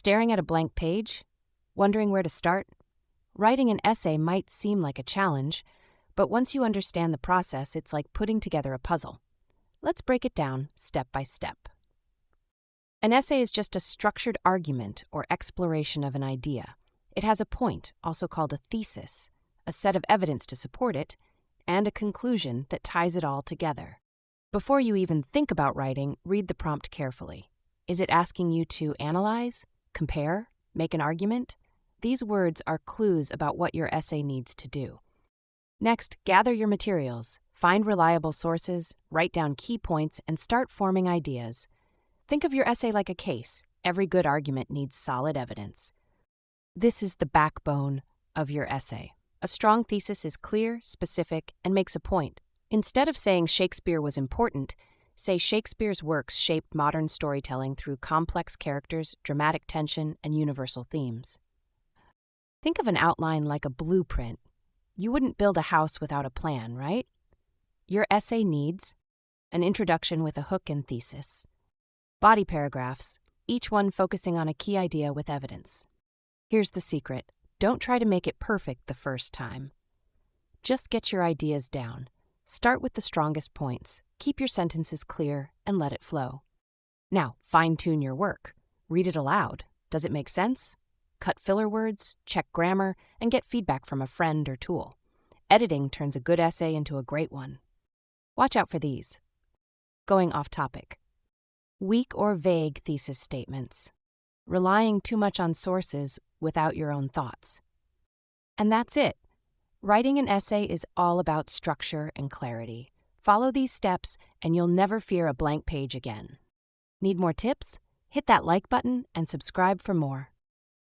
Staring at a blank page? Wondering where to start? Writing an essay might seem like a challenge, but once you understand the process, it's like putting together a puzzle. Let's break it down step by step. An essay is just a structured argument or exploration of an idea. It has a point, also called a thesis, a set of evidence to support it, and a conclusion that ties it all together. Before you even think about writing, read the prompt carefully. Is it asking you to analyze, compare, make an argument? These words are clues about what your essay needs to do. Next, gather your materials, find reliable sources, write down key points, and start forming ideas. Think of your essay like a case. Every good argument needs solid evidence. This is the backbone of your essay. A strong thesis is clear, specific, and makes a point. Instead of saying Shakespeare was important, say Shakespeare's works shaped modern storytelling through complex characters, dramatic tension, and universal themes. Think of an outline like a blueprint. You wouldn't build a house without a plan, right? Your essay needs an introduction with a hook and thesis, body paragraphs, each one focusing on a key idea with evidence. Here's the secret. Don't try to make it perfect the first time. Just get your ideas down. Start with the strongest points, keep your sentences clear, and let it flow. Now, fine-tune your work. Read it aloud. Does it make sense? Cut filler words, check grammar, and get feedback from a friend or tool. Editing turns a good essay into a great one. Watch out for these. Going off topic. Weak or vague thesis statements. Relying too much on sources without your own thoughts. And that's it. Writing an essay is all about structure and clarity. Follow these steps and you'll never fear a blank page again. Need more tips? Hit that like button and subscribe for more.